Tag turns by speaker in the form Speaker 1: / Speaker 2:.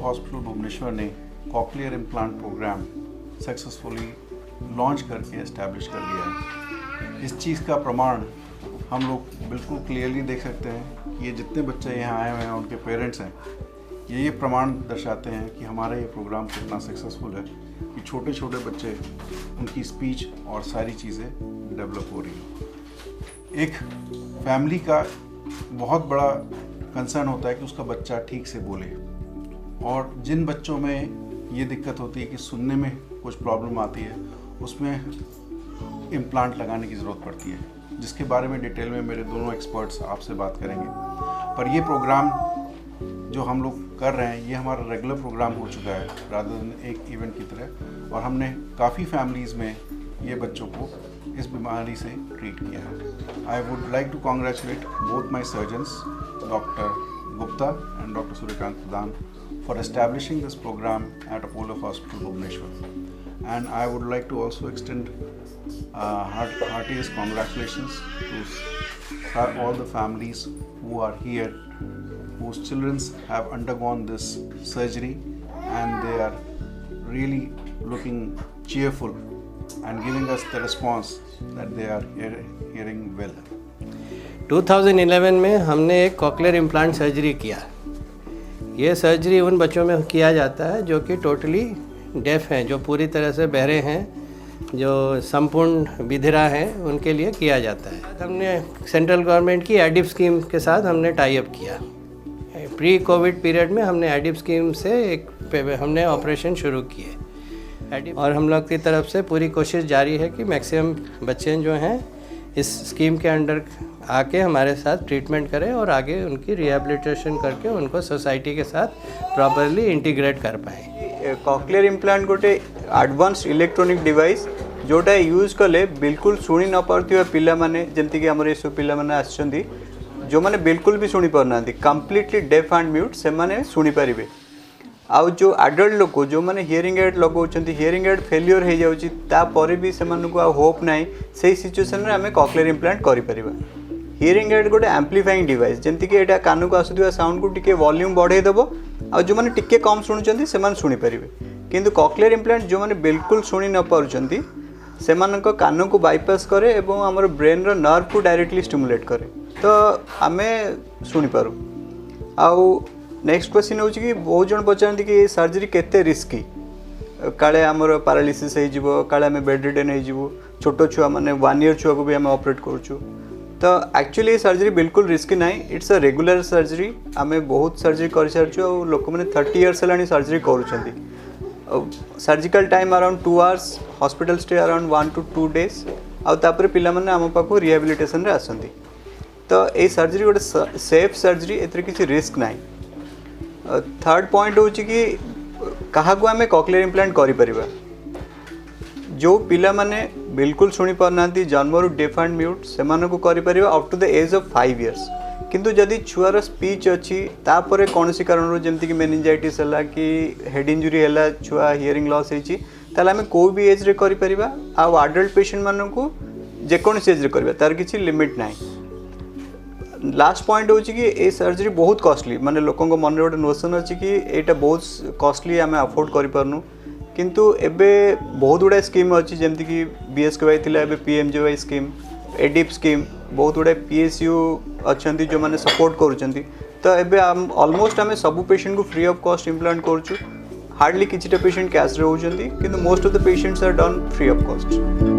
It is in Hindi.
Speaker 1: हॉस्पिटल भुवनेश्वर ने cochlear implant program successfully launch करके इस्टेब्लिश कर लिया है। इस चीज़ का प्रमाण हम लोग बिल्कुल क्लियरली देख सकते हैं कि ये जितने बच्चे यहाँ आए हुए हैं उनके पेरेंट्स हैं, ये प्रमाण दर्शाते हैं कि हमारा ये प्रोग्राम कितना सक्सेसफुल है कि छोटे छोटे बच्चे उनकी स्पीच और सारी चीज़ें डेवलप हो रही हैं। एक फैमिली का बहुत बड़ा कंसर्न होता है कि उसका बच्चा ठीक से बोले, और जिन बच्चों में ये दिक्कत होती है कि सुनने में कुछ प्रॉब्लम आती है उसमें इम्प्लांट लगाने की ज़रूरत पड़ती है, जिसके बारे में डिटेल में मेरे दोनों एक्सपर्ट्स आपसे बात करेंगे। पर ये प्रोग्राम जो हम लोग कर रहे हैं ये हमारा रेगुलर प्रोग्राम हो चुका है रादर देन एक इवेंट की तरह, और हमने काफ़ी फैमिलीज़ में ये बच्चों को इस बीमारी से ट्रीट किया है। I would like to congratulate both my surgeons doctor Gupta and doctor Suryakant Pradhan for establishing this program at Apollo Hospital Bhubaneswar, and I would like to also extend heartiest congratulations to all the families who are here, whose children have undergone this surgery, and they are really looking cheerful and giving us the response that they are hearing well.
Speaker 2: 2011 में हमने एक कॉक्लियर इम्प्लांट सर्जरी किया। ये सर्जरी उन बच्चों में किया जाता है जो कि टोटली डेफ हैं, जो पूरी तरह से बहरे हैं, जो संपूर्ण विधिरा हैं, उनके लिए किया जाता है। हमने सेंट्रल गवर्नमेंट की एडिप स्कीम के साथ हमने टाई अप किया। प्री कोविड पीरियड में हमने एडिप स्कीम से हमने ऑपरेशन शुरू किए, और हम लोग की तरफ से पूरी कोशिश जारी है कि मैक्सिमम बच्चे जो हैं इस स्कीम के अंडर आके हमारे साथ ट्रीटमेंट करें और आगे उनकी रिहेबिलिटेशन करके उनको सोसाइटी के साथ प्रॉपरली इंटीग्रेट कर पाएँ।
Speaker 3: कॉक्लियर इम्प्लांट गोटे एडवांस इलेक्ट्रोनिक डिवाइस जोटा यूज कले बिल्कुल शुणी न पार्थिबा पिला माने, जेमति कि हमर एसो पिला माने आछंती जो माने बिल्कुल भी शुणी पार नांती, कंप्लीटली डेफ एंड म्यूट, से माने शुणी पारिबे। आउ जो एडल्ट लोक जो मैंने हियरिंग एड लगाउछंती, हियरिंग एड फेलियर हो जाउची, तापर भी सेमानकु आ होप नाही, सेही सिचुएशन रे हमें कॉक्लियर इम्प्लांट करि परिबा। हियरिंग एड गोटे एम्प्लीफाइंग डिवाइस, जेमति कि एटा कान को आसुथिबा साउंड को टिके वॉल्यूम बढ़ाई देबो, आ जो माने टिके कम सुनुचंती सेमान सुनी परिबे। किंतु कॉक्लियर इम्प्लांट जो माने बिल्कुल सुनी न पारुचंती सेमानक कान को बाईपास करे एवं हमर ब्रेन रो नर्व को डायरेक्टली स्टिमुलेट करे, तो आमे सुनी पारु। आउ नेक्स्ट क्वेश्चन हो कि बहुत जन पचारती कि सर्जरी केते रिस्की, काले आमर पैरालिसिस हो, काले आम बेड रिडन हो, छोट छुआ माने 1 ईयर छुआ को भी आम ऑपरेट करूँ, तो एक्चुअली सर्जरी बिल्कुल रिस्की ना, इट्स अ रेगुलर सर्जरी। आम बहुत सर्जरी कर सारी, लोक मैंने 30 इयर्स है सर्जरी कर surgical time around 2 hours, hospital stay around 1 to 2 days, आउे पिला माने आम पाखु रिहेबिलिटेशन रे आसंती। तो ये सर्जरी गोटे सेफ सर्जरी, एथरे किसी रिस्क ना। थर्ड पॉइंट हो कि क्या आम कॉक्लियर इम्प्लांट करिपरिबा, जो पिला माने बिल्कुल शुणी पारना जन्मरू डेफ एंड म्यूट से करिपरिबा up to the age of 5 years। किंतु जदि छुआर स्पीच अच्छी तापर कौन सी कारण जमती कि मेनिंजाइटिस है कि हेड इंजुरी है, छुआ हियरिंग लॉस होती, आम को भी एज रे करिपरिबा। आउ एडल्ट पेशेंट मानू जेकोसी एज रे करिबा, तार किसी लिमिट ना। लास्ट पॉइंट हो कि ये सर्जरी बहुत कॉस्टली, माने लोकों को मन गोटे नोशन अच्छी कि यहाँ बहुत कॉस्टली आम अफोर्ड करूँ, किंतु एबे बहुत गुड़ाए स्कीम अच्छी, जमती कि BSKY थिला एबे PMJY स्कीम, एडिप स्कीम, बहुत गुड़ाए PSU अच्छा जो मैंने सपोर्ट करुँच। तो एबे ऑलमोस्ट आम सब पेशेंट को फ्री ऑफ कॉस्ट इम्प्लांट करूँ, हार्डली किछिटा पेशेंट कैश रे होउछंती, किंतु most of the patients are done free of cost.